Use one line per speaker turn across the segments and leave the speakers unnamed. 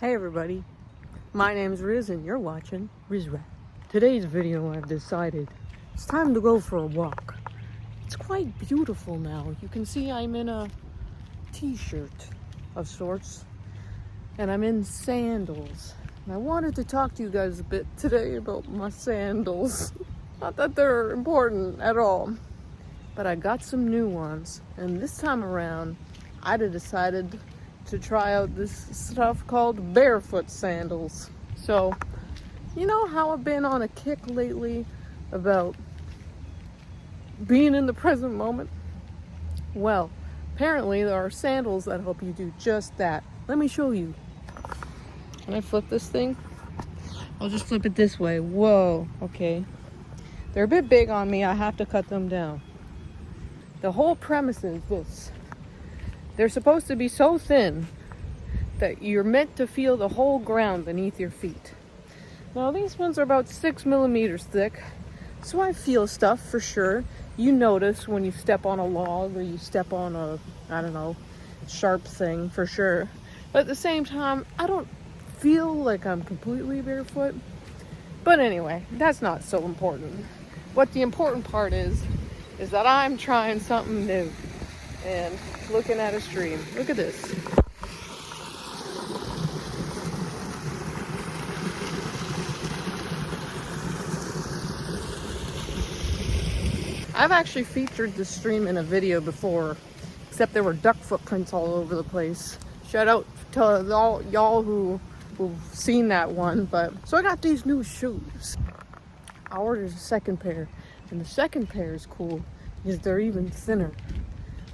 Hey everybody, my name's Riz and you're watching Riz Rat. Today's video I've decided it's time to go for a walk. It's quite beautiful now. You can see I'm in a t-shirt of sorts and I'm in sandals. And I wanted to talk to you guys a bit today about my sandals. Not that they're important at all, but I got some new ones. And this time around, I decided to try out this stuff called Barefoot Sandals. So, you know how I've been on a kick lately about being in the present moment? Well, apparently there are sandals that help you do just that. Let me show you. Can I flip this thing? I'll just flip it this way. Whoa, okay. They're a bit big on me. I have to cut them down. The whole premise is this. They're supposed to be so thin that you're meant to feel the whole ground beneath your feet. Now these ones are about 6 millimeters thick, so I feel stuff for sure. You notice when you step on a log or you step on a, I don't know, sharp thing for sure. But at the same time, I don't feel like I'm completely barefoot. But anyway, that's not so important. What the important part is that I'm trying something new and looking at a stream. Look at this. I've actually featured this stream in a video before, except there were duck footprints all over the place. Shout out to all y'all who've seen that one. But so I got these new shoes. I ordered a second pair, and the second pair is cool because they're even thinner.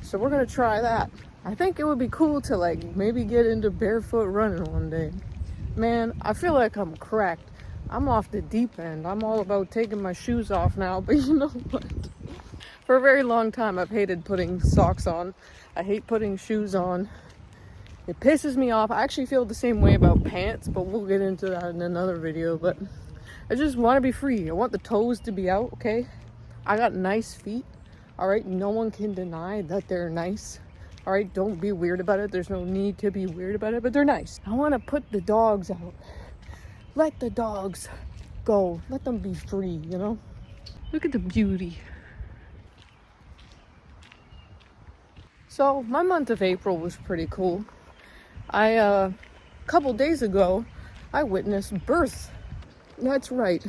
So we're gonna try that. I think it would be cool to like maybe get into barefoot running one day. Man, I feel like I'm cracked. I'm off the deep end. I'm all about taking my shoes off now, but you know what? For a very long time, I've hated putting socks on. I hate putting shoes on. It pisses me off. I actually feel the same way about pants, but we'll get into that in another video. But I just want to be free. I want the toes to be out, okay? I got nice feet. All right, no one can deny that they're nice. All right, don't be weird about it. There's no need to be weird about it, but they're nice. I want to put the dogs out. Let the dogs go. Let them be free, you know? Look at the beauty. So my month of April was pretty cool. A couple days ago, I witnessed birth. That's right.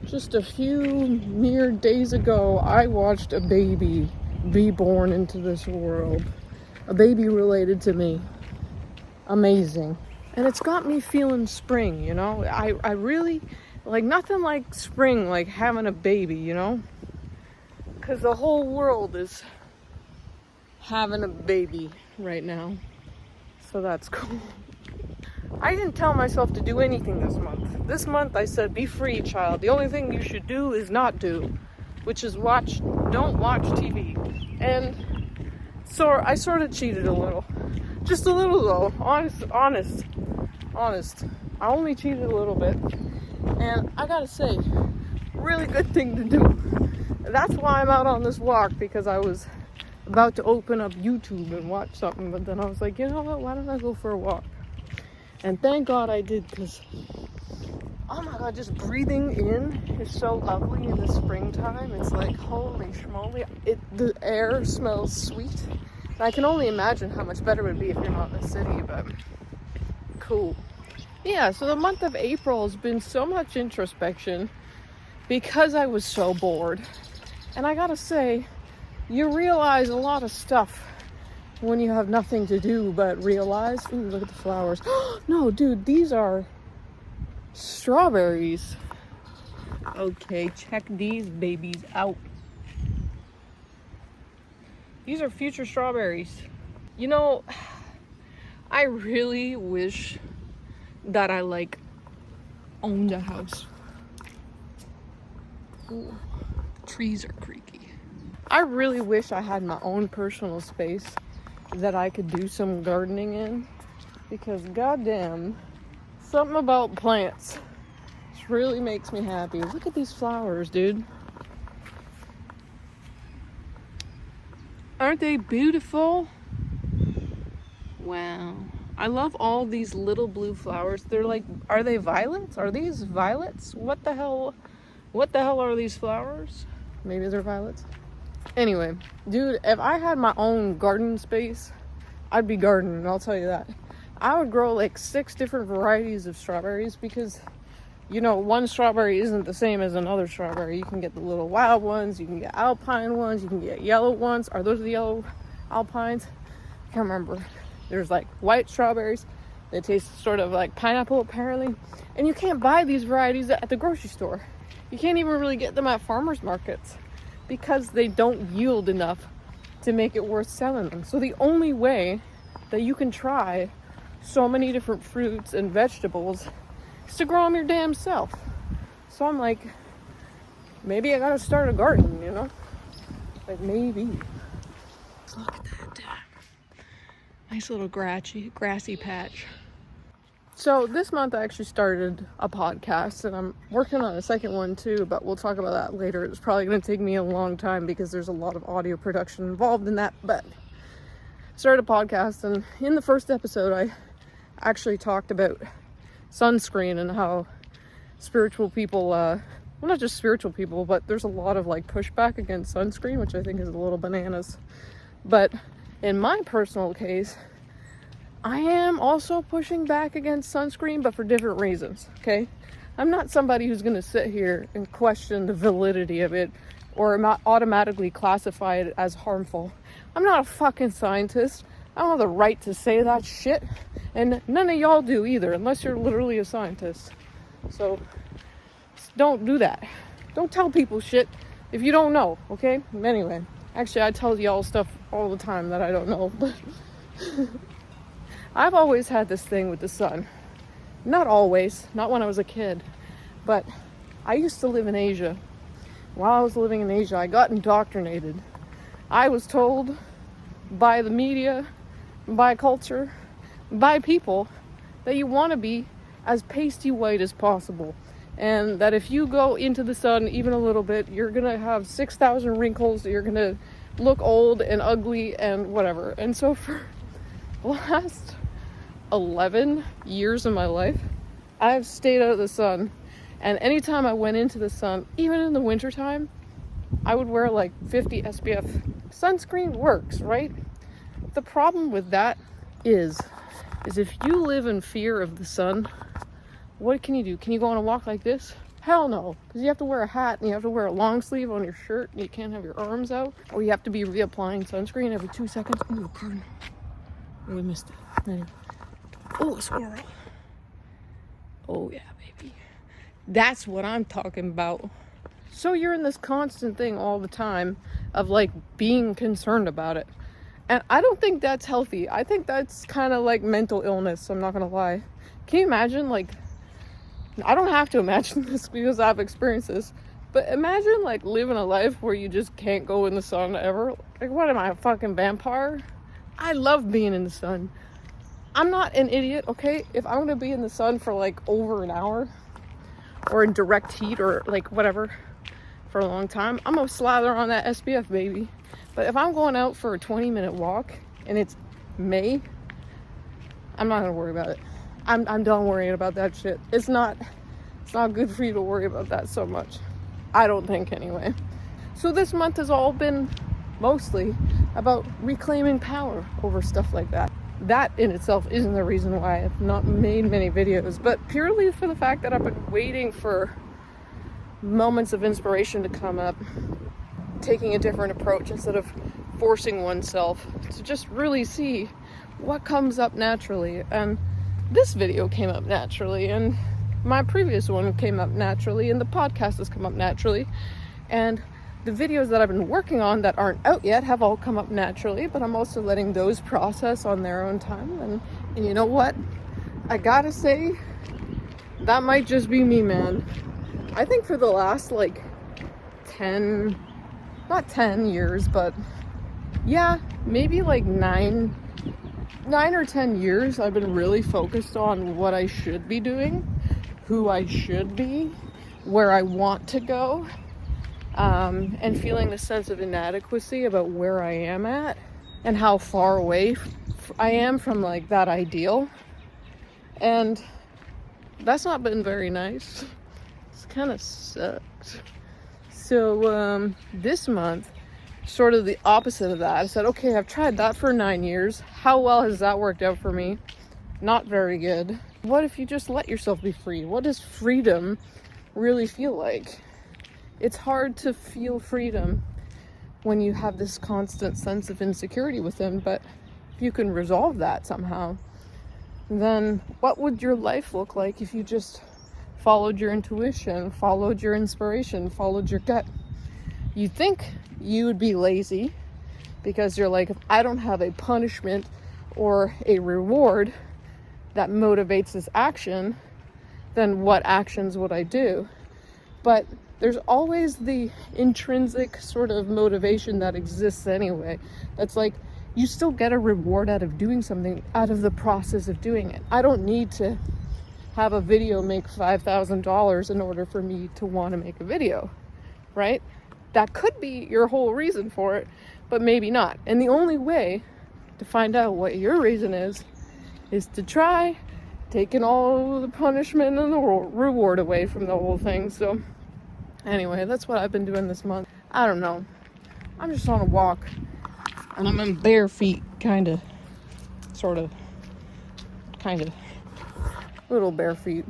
Just a few mere days ago, I watched a baby be born into this world. A baby related to me. Amazing. And it's got me feeling spring, you know? I really, like nothing like spring, like having a baby, you know? Because the whole world is having a baby right now. So that's cool. I didn't tell myself to do anything this month. This month I said, be free, child. The only thing you should do is not do, which is don't watch TV. And so I sort of cheated a little. Just a little though, honest. I only cheated a little bit. And I gotta say, really good thing to do. That's why I'm out on this walk, because I was about to open up YouTube and watch something, but then I was like, you know what, why don't I go for a walk? And thank God I did, because, oh my God, just breathing in is so lovely in the springtime. It's like, holy schmoly. The air smells sweet. And I can only imagine how much better it would be if you're not in the city, but cool. Yeah, so the month of April has been so much introspection because I was so bored. And I gotta say, you realize a lot of stuff when you have nothing to do but realize. Ooh, look at the flowers. No, dude, these are strawberries. Okay, check these babies out. These are future strawberries. You know, I really wish that I like owned a house. Ooh, trees are creaky. I really wish I had my own personal space that I could do some gardening in, because goddamn, something about plants just really makes me happy. Look at these flowers, dude. Aren't they beautiful? Wow. I love all these little blue flowers. They're like, are they violets? Are these violets? What the hell are these flowers? Maybe they're violets. Anyway, dude, if I had my own garden space, I'd be gardening, I'll tell you that. I would grow like 6 different varieties of strawberries because, you know, one strawberry isn't the same as another strawberry. You can get the little wild ones, you can get alpine ones, you can get yellow ones. Are those the yellow alpines? I can't remember. There's like white strawberries. They taste sort of like pineapple apparently. And you can't buy these varieties at the grocery store. You can't even really get them at farmers markets because they don't yield enough to make it worth selling them. So the only way that you can try so many different fruits and vegetables is to grow them your damn self. So I'm like, maybe I gotta start a garden, you know? Like maybe. Look at that. Nice little grassy patch. So this month I actually started a podcast and I'm working on a second one too, but we'll talk about that later. It's probably going to take me a long time because there's a lot of audio production involved in that, but started a podcast, and in the first episode I actually talked about sunscreen and how spiritual people, well, not just spiritual people, but there's a lot of like pushback against sunscreen, which I think is a little bananas. But in my personal case, I am also pushing back against sunscreen, but for different reasons, okay? I'm not somebody who's going to sit here and question the validity of it or automatically classify it as harmful. I'm not a fucking scientist. I don't have the right to say that shit. And none of y'all do either, unless you're literally a scientist. So don't do that. Don't tell people shit if you don't know, okay? Anyway, actually I tell y'all stuff all the time that I don't know, but I've always had this thing with the sun. Not always, not when I was a kid, but I used to live in Asia. While I was living in Asia, I got indoctrinated. I was told by the media, by culture, by people that you want to be as pasty white as possible. And that if you go into the sun even a little bit, you're going to have 6,000 wrinkles, you're going to look old and ugly and whatever. And so for the last 11 years of my life, I've stayed out of the sun, and anytime I went into the sun, even in the wintertime, I would wear like 50 SPF. Sunscreen works, right? The problem with that is if you live in fear of the sun, what can you do? Can you go on a walk like this? Hell no, because you have to wear a hat and you have to wear a long sleeve on your shirt and you can't have your arms out, or you have to be reapplying sunscreen every 2 seconds. Ooh, pardon. We missed it. Anyway. Oh, a squirrel. Oh yeah, baby. That's what I'm talking about. So you're in this constant thing all the time of like being concerned about it. And I don't think that's healthy. I think that's kind of like mental illness, I'm not gonna lie. Can you imagine, like, I don't have to imagine this because I've experienced this, but imagine like living a life where you just can't go in the sun ever. Like, what am I, a fucking vampire? I love being in the sun. I'm not an idiot, okay? If I'm gonna be in the sun for like over an hour or in direct heat or like whatever for a long time, I'm gonna slather on that SPF, baby. But if I'm going out for a 20-minute walk and it's May, I'm not gonna worry about it. I'm done worrying about that shit. It's not good for you to worry about that so much. I don't think, anyway. So this month has all been mostly about reclaiming power over stuff like that. That in itself isn't the reason why I've not made many videos, but purely for the fact that I've been waiting for moments of inspiration to come up, taking a different approach instead of forcing oneself to just really see what comes up naturally. And this video came up naturally, and my previous one came up naturally, and the podcast has come up naturally, and the videos that I've been working on that aren't out yet have all come up naturally, but I'm also letting those process on their own time. And you know what? I gotta say, that might just be me, man. I think for the last like 10, not 10 years, but yeah, maybe like 9 or 10 years, I've been really focused on what I should be doing, who I should be, where I want to go. And feeling the sense of inadequacy about where I am at. and how far away I am from like that ideal. And that's not been very nice. It's kind of sucked. So this month, sort of the opposite of that. I said, okay, I've tried that for 9 years. How well has that worked out for me? Not very good. What if you just let yourself be free? What does freedom really feel like? It's hard to feel freedom when you have this constant sense of insecurity within, but if you can resolve that somehow, then what would your life look like if you just followed your intuition, followed your inspiration, followed your gut? You think you would be lazy because you're like, if I don't have a punishment or a reward that motivates this action, then what actions would I do? But there's always the intrinsic sort of motivation that exists anyway. That's like, you still get a reward out of doing something, out of the process of doing it. I don't need to have a video make $5,000 in order for me to want to make a video, right? That could be your whole reason for it, but maybe not. And the only way to find out what your reason is to try taking all the punishment and the reward away from the whole thing. So anyway, that's what I've been doing this month. I don't know. I'm just on a walk and I'm in bare feet, kind of. Little bare feet.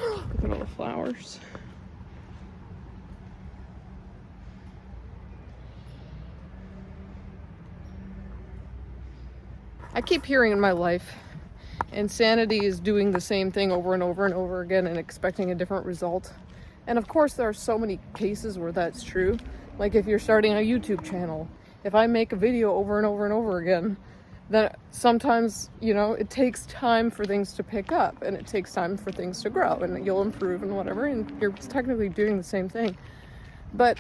Look at all the flowers. I keep hearing in my life, insanity is doing the same thing over and over and over again and expecting a different result. And of course, there are so many cases where that's true. Like if you're starting a YouTube channel, if I make a video over and over and over again, then sometimes, it takes time for things to pick up and it takes time for things to grow and you'll improve and whatever, and you're technically doing the same thing. But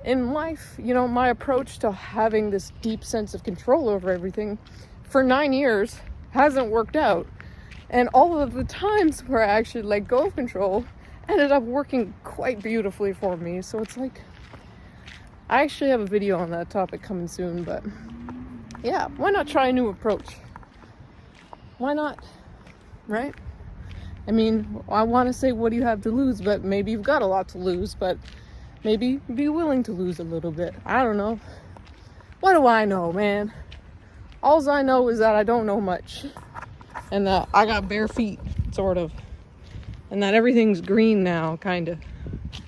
in life, my approach to having this deep sense of control over everything for 9 years hasn't worked out. And all of the times where I actually let go of control ended up working quite beautifully for me. So it's like, I actually have a video on that topic coming soon, but yeah, why not try a new approach? Why not? Right? I mean, I want to say, what do you have to lose? But maybe you've got a lot to lose, but maybe be willing to lose a little bit. I don't know. What do I know, man? All I know is that I don't know much. And that I got bare feet, sort of. And that everything's green now, kind of.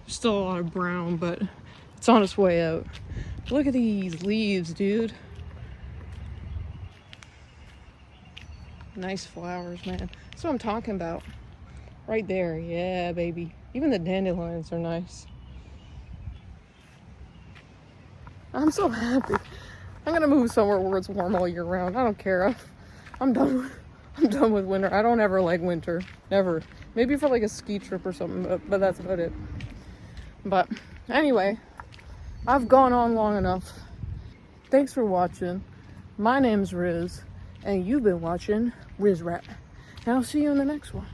Still a lot of brown, but it's on its way out. Look at these leaves, dude. Nice flowers, man. That's what I'm talking about. Right there. Yeah, baby. Even the dandelions are nice. I'm so happy. I'm gonna move somewhere where it's warm all year round. I don't care. I'm done with winter. I don't ever like winter. Never. Maybe for like a ski trip or something, but that's about it. But anyway, I've gone on long enough. Thanks for watching. My name's Riz, and you've been watching Riz Rap. And I'll see you in the next one.